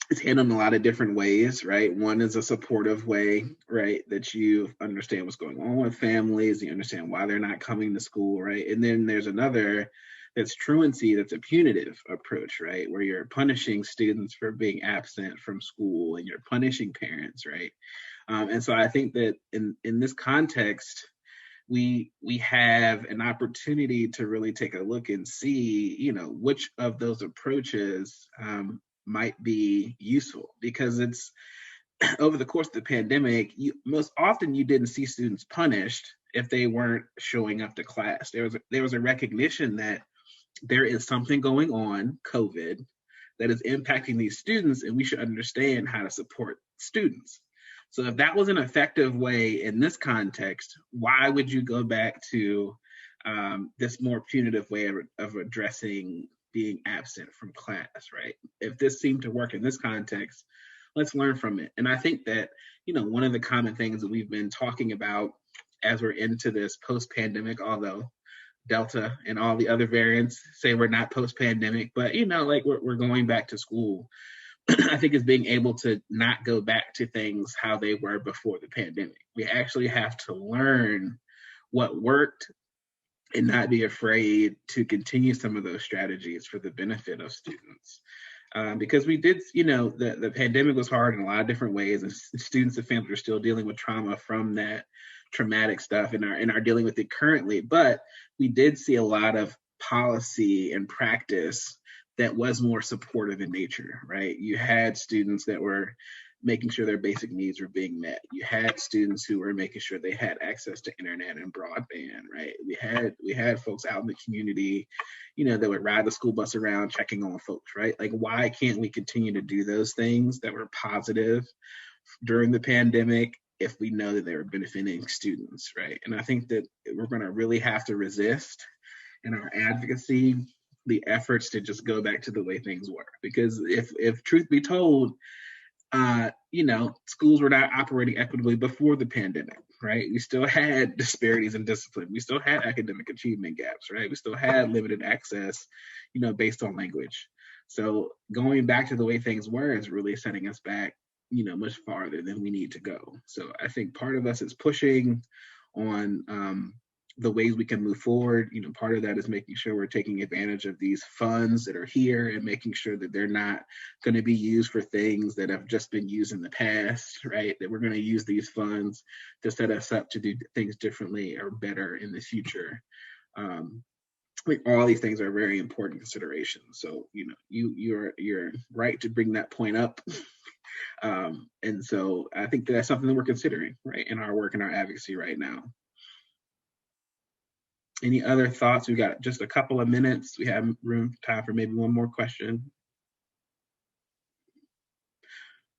it's handled in a lot of different ways, right? One is a supportive way, right? That you understand what's going on with families, you understand why they're not coming to school, right? And then there's another that's truancy, that's a punitive approach, right? Where you're punishing students for being absent from school and you're punishing parents, right? And so I think that in this context, we have an opportunity to really take a look and see, which of those approaches might be useful, because it's over the course of the pandemic, most often you didn't see students punished if they weren't showing up to class. There was a recognition that there is something going on, COVID, that is impacting these students, and we should understand how to support students. So if that was an effective way in this context, why would you go back to this more punitive way of addressing being absent from class, right? If this seemed to work in this context, let's learn from it. And I think that, one of the common things that we've been talking about as we're into this post-pandemic, although Delta and all the other variants say we're not post-pandemic, but like we're going back to school. I think is being able to not go back to things how they were before the pandemic. We actually have to learn what worked and not be afraid to continue some of those strategies for the benefit of students. Because we did, the pandemic was hard in a lot of different ways, and students and families are still dealing with trauma from that traumatic stuff and are dealing with it currently. But we did see a lot of policy and practice that was more supportive in nature, right? You had students that were making sure their basic needs were being met. You had students who were making sure they had access to internet and broadband, right? We had folks out in the community, that would ride the school bus around checking on folks, right? Like, why can't we continue to do those things that were positive during the pandemic if we know that they were benefiting students, right? And I think that we're going to really have to resist in our advocacy the efforts to just go back to the way things were, because if truth be told, schools were not operating equitably before the pandemic, right? We still had disparities in discipline. We still had academic achievement gaps, right? We still had limited access, based on language. So going back to the way things were is really setting us back, much farther than we need to go. So I think part of us is pushing on the ways we can move forward. Part of that is making sure we're taking advantage of these funds that are here and making sure that they're not going to be used for things that have just been used in the past, right? That we're going to use these funds to set us up to do things differently or better in the future. I think all these things are very important considerations. So, you're right to bring that point up. And so I think that's something that we're considering, right, in our work and our advocacy right now. Any other thoughts? We've got just a couple of minutes. We have time for maybe one more question.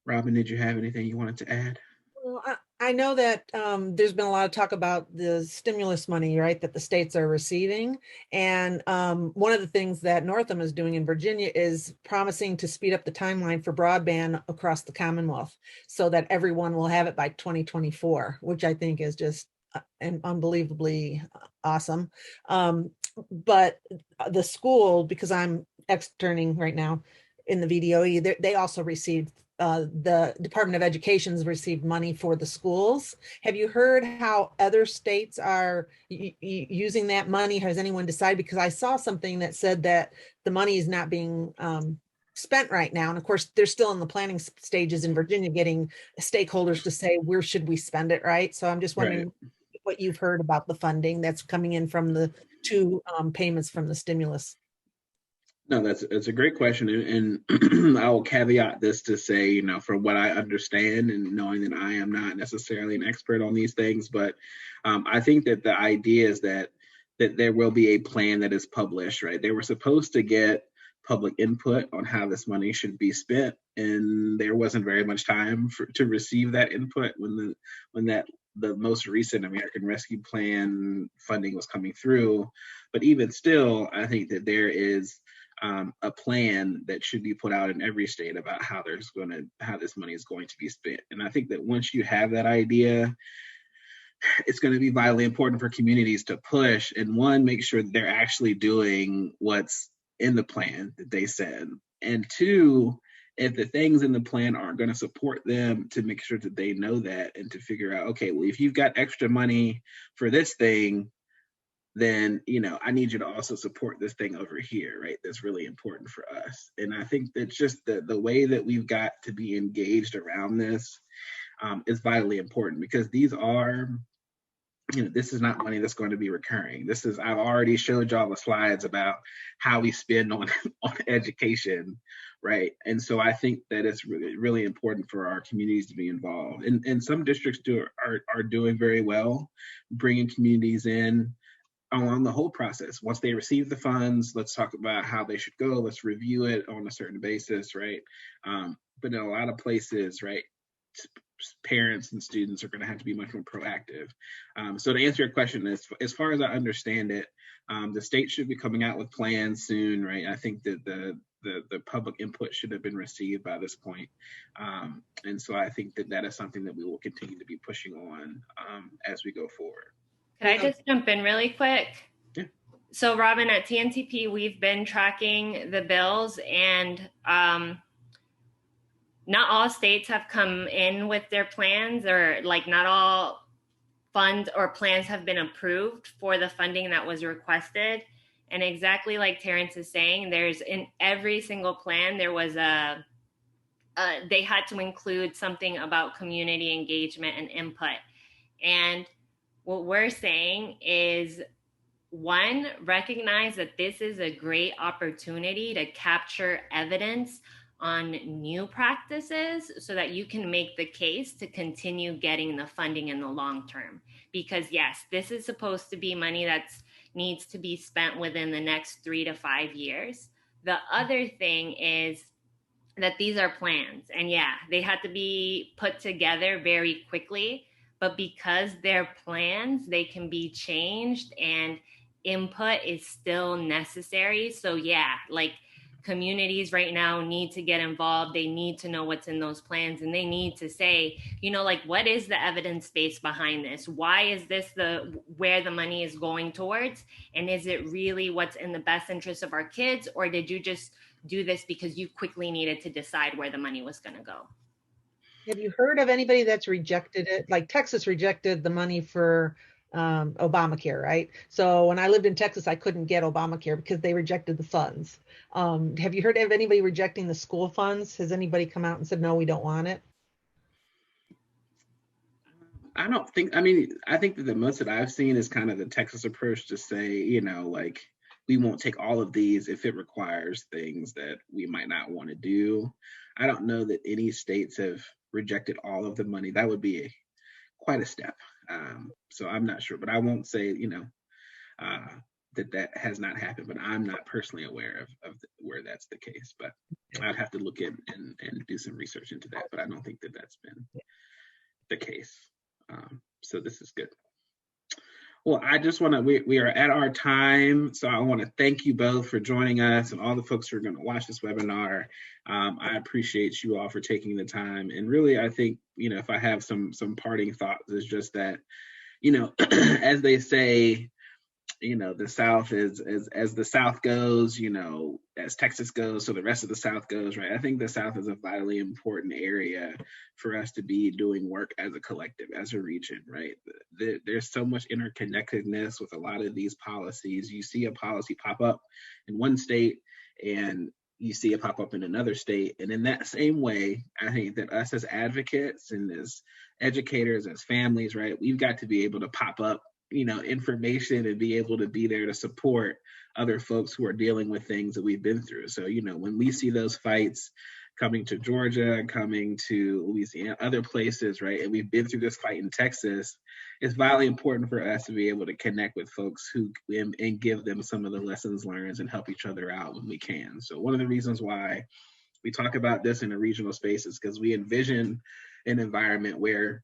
Robin, did you have anything you wanted to add? Well, I know that there's been a lot of talk about the stimulus money, right, that the states are receiving. And one of the things that Northam is doing in Virginia is promising to speed up the timeline for broadband across the Commonwealth so that everyone will have it by 2024, which I think is just unbelievably awesome. But the school, because I'm externing right now in the VDOE, they also received, the Department of Education's received money for the schools. Have you heard how other states are using that money? Has anyone decided? Because I saw something that said that the money is not being spent right now. And of course, they're still in the planning stages in Virginia, getting stakeholders to say, where should we spend it, right? So I'm just wondering what you've heard about the funding that's coming in from the two payments from the stimulus. No, that's a great question, and I will caveat this to say, from what I understand, and knowing that I am not necessarily an expert on these things, but I think that the idea is that there will be a plan that is published, right? They were supposed to get public input on how this money should be spent, and there wasn't very much time to receive that input when the most recent American Rescue Plan funding was coming through. But even still, I think that there is a plan that should be put out in every state about how this money is going to be spent. And I think that once you have that idea, it's going to be vitally important for communities to push and, one, make sure that they're actually doing what's in the plan that they said, and two, if the things in the plan aren't going to support them, to make sure that they know that and to figure out, okay, well, if you've got extra money for this thing, then I need you to also support this thing over here, right? That's really important for us. And I think that just the way that we've got to be engaged around this is vitally important, because these are, this is not money that's going to be recurring. I've already showed y'all the slides about how we spend on education, right? And so I think that it's really, really important for our communities to be involved. And some districts are doing very well, bringing communities in along the whole process. Once they receive the funds, let's talk about how they should go. Let's review it on a certain basis, right? But in a lot of places, right, parents and students are going to have to be much more proactive. So to answer your question, as far as I understand it, the state should be coming out with plans soon, right? I think that the public input should have been received by this point. And so I think that is something that we will continue to be pushing on as we go forward. Can I just jump in really quick? Yeah. So Robin, at TNTP, we've been tracking the bills, and not all states have come in with their plans, or not all funds or plans have been approved for the funding that was requested. And exactly like Terrence is saying, there's in every single plan, there was they had to include something about community engagement and input. And what we're saying is, one, recognize that this is a great opportunity to capture evidence on new practices so that you can make the case to continue getting the funding in the long term. Because yes, this is supposed to be money that needs to be spent within the next 3 to 5 years. The other thing is that these are plans, and yeah, they had to be put together very quickly. But because they're plans, they can be changed, and input is still necessary. So yeah, communities right now need to get involved. They need to know what's in those plans, and they need to say, what is the evidence base behind this? Why is this where the money is going towards? And is it really what's in the best interest of our kids? Or did you just do this because you quickly needed to decide where the money was going to go? Have you heard of anybody that's rejected it? Like Texas rejected the money for Obamacare, right? So when I lived in Texas, I couldn't get Obamacare because they rejected the funds. Have you heard of anybody rejecting the school funds? Has anybody come out and said, no, we don't want it? I think that the most that I've seen is kind of the Texas approach to say, we won't take all of these if it requires things that we might not want to do. I don't know that any states have rejected all of the money. That would be quite a step. So I'm not sure, but I won't say, that has not happened, but I'm not personally aware of where that's the case. But I'd have to look in and do some research into that, but I don't think that that's been the case. So this is good. Well, I just want to, we are at our time, so I want to thank you both for joining us, and all the folks who are going to watch this webinar. I appreciate you all for taking the time. And really, I think, if I have some parting thoughts, is just that, as they say, the South is as the South goes, as Texas goes, so the rest of the South goes, right? I think the South is a vitally important area for us to be doing work as a collective, as a region, right? There's so much interconnectedness with a lot of these policies. You see a policy pop up in one state and you see it pop up in another state. And in that same way, I think that us as advocates and as educators, as families, right, we've got to be able to pop up information and be able to be there to support other folks who are dealing with things that we've been through. So, when we see those fights coming to Georgia, coming to Louisiana, other places, right, and we've been through this fight in Texas, it's vitally important for us to be able to connect with folks who and give them some of the lessons learned and help each other out when we can. So one of the reasons why we talk about this in a regional space is because we envision an environment where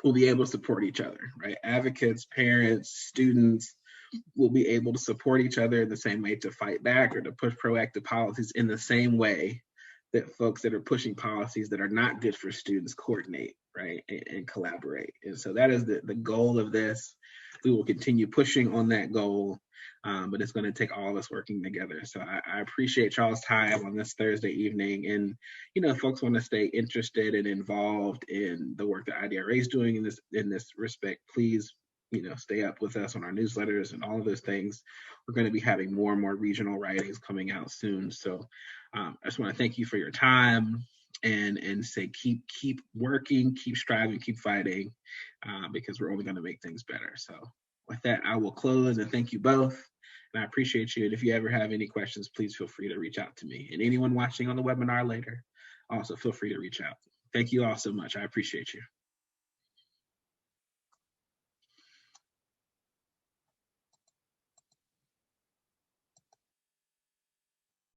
we'll be able to support each other, right? Advocates, parents, students will be able to support each other in the same way to fight back or to push proactive policies in the same way that folks that are pushing policies that are not good for students coordinate, right, and collaborate. And so that is the goal of this. We will continue pushing on that goal, but it's going to take all of us working together. So I appreciate y'all's time on this Thursday evening. And, if folks want to stay interested and involved in the work that IDRA is doing in this respect, please, stay up with us on our newsletters and all of those things. We're going to be having more and more regional writings coming out soon. So I just want to thank you for your time and say keep working, keep striving, keep fighting, because we're only going to make things better. So with that, I will close and thank you both. And I appreciate you. And if you ever have any questions, please feel free to reach out to me. And anyone watching on the webinar later, also feel free to reach out. Thank you all so much. I appreciate you.